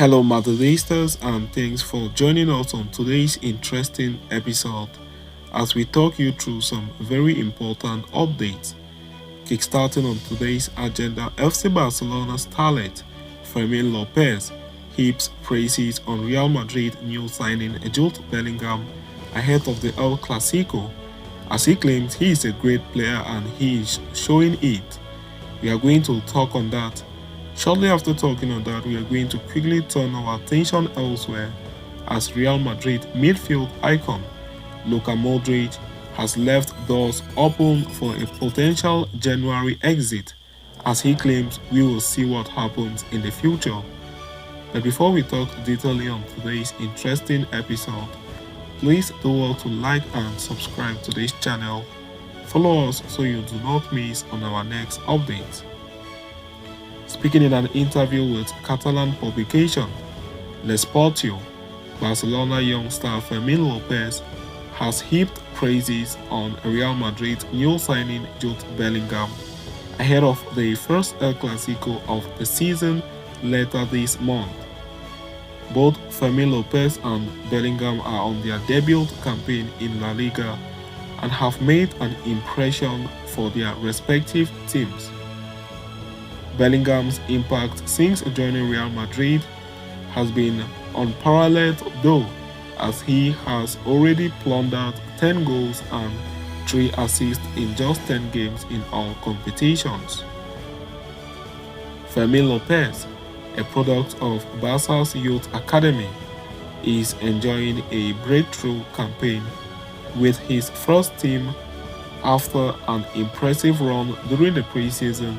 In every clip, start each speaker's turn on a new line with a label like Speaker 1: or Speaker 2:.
Speaker 1: Hello, Madridistas, and thanks for joining us on today's interesting episode as we talk you through some very important updates. Kickstarting on today's agenda, FC Barcelona's talent, Fermin Lopez, heaps praises on Real Madrid new signing Jude Bellingham ahead of the El Clasico, as he claims he is a great player and he is showing it. We are going to talk on that. Shortly after talking on that, we are going to quickly turn our attention elsewhere as Real Madrid midfield icon Luka Modric has left doors open for a potential January exit as he claims we will see what happens in the future. But before we talk detailedly on today's interesting episode, please do well to like and subscribe to this channel. Follow us so you do not miss on our next update. Speaking in an interview with Catalan publication L'Esportiu, Barcelona youngster Fermin Lopez has heaped praises on Real Madrid's new signing Jude Bellingham ahead of the first El Clasico of the season later this month. Both Fermin Lopez and Bellingham are on their debut campaign in La Liga and have made an impression for their respective teams. Bellingham's impact since joining Real Madrid has been unparalleled though, as he has already plundered 10 goals and 3 assists in just 10 games in all competitions. Fermin Lopez, a product of Barca's Youth Academy, is enjoying a breakthrough campaign with his first team after an impressive run during the preseason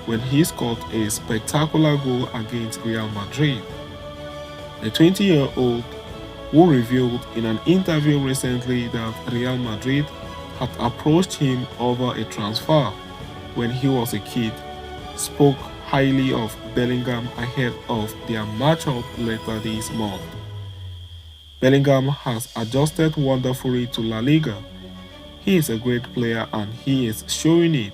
Speaker 1: when he scored a spectacular goal against Real Madrid. The 20-year-old, who revealed in an interview recently that Real Madrid had approached him over a transfer when he was a kid, spoke highly of Bellingham ahead of their matchup later this month. Bellingham has adjusted wonderfully to La Liga. He is a great player and he is showing it.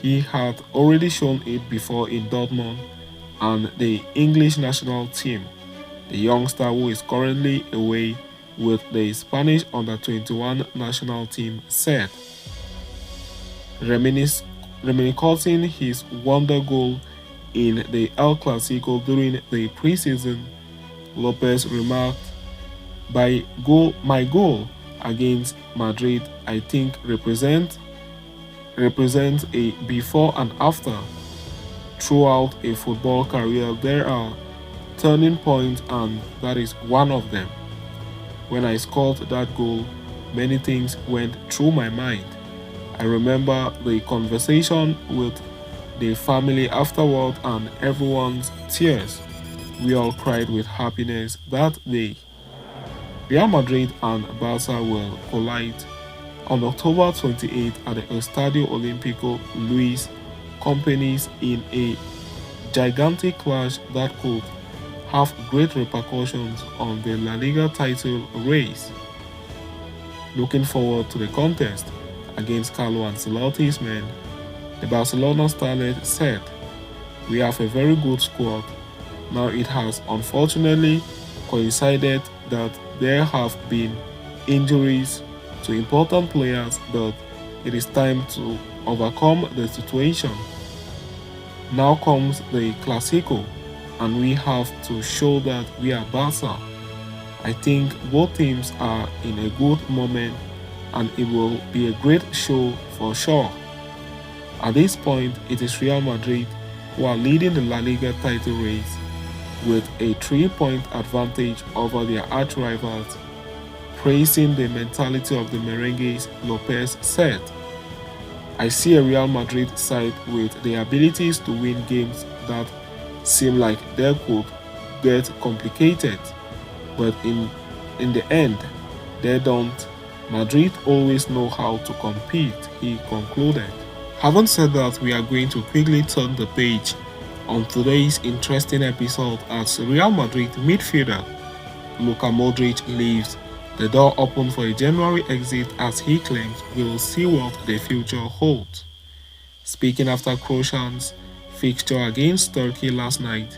Speaker 1: He had already shown it before in Dortmund and the English national team. The youngster, who is currently away with the Spanish under-21 national team, said, reminiscing his wonder goal in the El Clasico during the preseason. Lopez remarked, my goal against Madrid, I think, represents a before and after. Throughout a football career, there are turning points, and that is one of them. When I scored that goal, many things went through my mind. I remember the conversation with the family afterward and everyone's tears. We all cried with happiness that day. Real Madrid and Barca will collide on October 28 at the Estadio Olímpico Luis Companys in a gigantic clash that could have great repercussions on the La Liga title race. Looking forward to the contest against Carlo Ancelotti's men, the Barcelona starlet said, we have a very good squad. Now it has unfortunately coincided that there have been injuries to important players, but it is time to overcome the situation. Now comes the Clasico, and we have to show that we are Barca. I think both teams are in a good moment and it will be a great show for sure. At this point, it is Real Madrid who are leading the La Liga title race with a 3-point advantage over their arch-rivals. Praising the mentality of the Merengues, Lopez said, I see a Real Madrid side with the abilities to win games that seem like they could get complicated, but in the end, they don't. Madrid always know how to compete, he concluded. Having said that, we are going to quickly turn the page on today's interesting episode as Real Madrid midfielder Luka Modric leaves the door open for a January exit as he claims we will see what the future holds. Speaking after Croatians fixture against Turkey last night,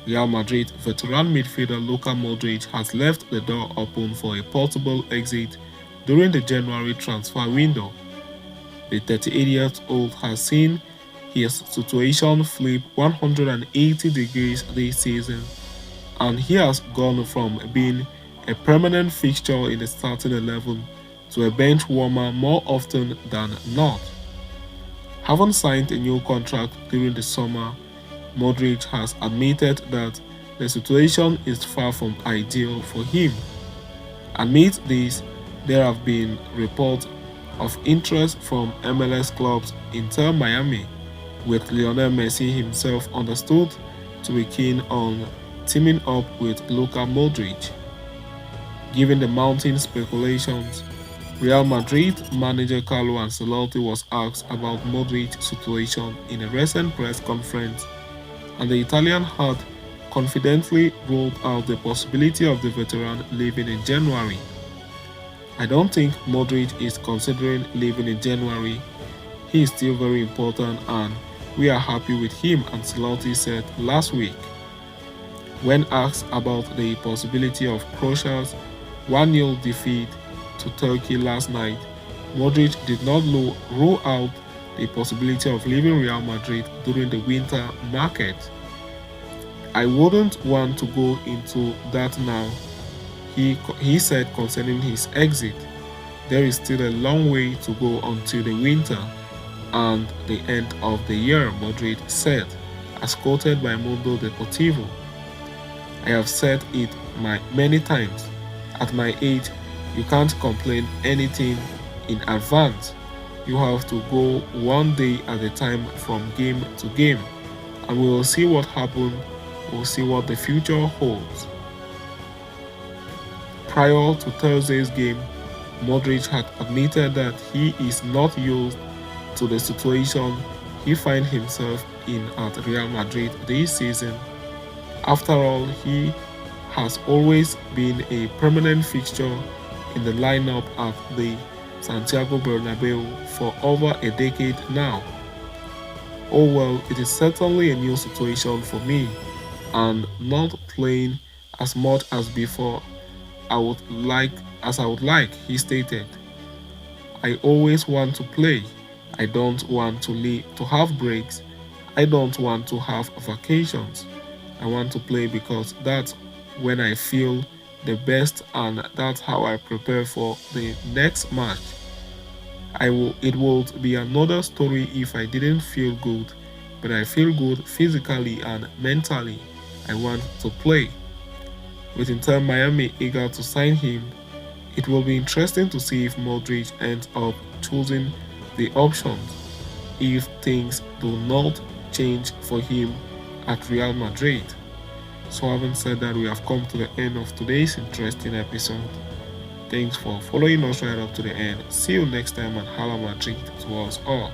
Speaker 1: Real Madrid veteran midfielder Luka Modric has left the door open for a possible exit during the January transfer window. The 38-year-old has seen his situation flip 180 degrees this season, and he has gone from being a permanent fixture in the starting 11 to a bench warmer more often than not. Having signed a new contract during the summer, Modric has admitted that the situation is far from ideal for him. Amid this, there have been reports of interest from MLS clubs Inter Miami, with Lionel Messi himself understood to be keen on teaming up with Luka Modric. Given the mounting speculations, Real Madrid manager Carlo Ancelotti was asked about Modric's situation in a recent press conference, and the Italian had confidently ruled out the possibility of the veteran leaving in January. I don't think Modric is considering leaving in January. He is still very important and we are happy with him, Ancelotti said last week. When asked about the possibility of Croatia's 1-0 defeat to Turkey last night, Modric did not rule out the possibility of leaving Real Madrid during the winter market. I wouldn't want to go into that now, he said concerning his exit. There is still a long way to go until the winter and the end of the year, Modric said, as quoted by Mundo Deportivo. I have said it many times. At my age, you can't complain anything in advance. You have to go one day at a time from game to game, and we will see what happens. We'll see what the future holds. Prior to Thursday's game, Modric had admitted that he is not used to the situation he finds himself in at Real Madrid this season. After all, he has always been a permanent fixture in the lineup at the Santiago Bernabeu for over a decade now. Oh well, it is certainly a new situation for me, and not playing as much as before I would like, he stated. I always want to play. I don't want to have breaks. I don't want to have vacations. I want to play because that's when I feel the best, and that's how I prepare for the next match. It would be another story if I didn't feel good, but I feel good physically and mentally. I want to play. With Inter Miami eager to sign him, it will be interesting to see if Modric ends up choosing the options if things do not change for him at Real Madrid. So having said that, we have come to the end of today's interesting episode. Thanks for following us right up to the end. See you next time, and Hala Madrid to us all.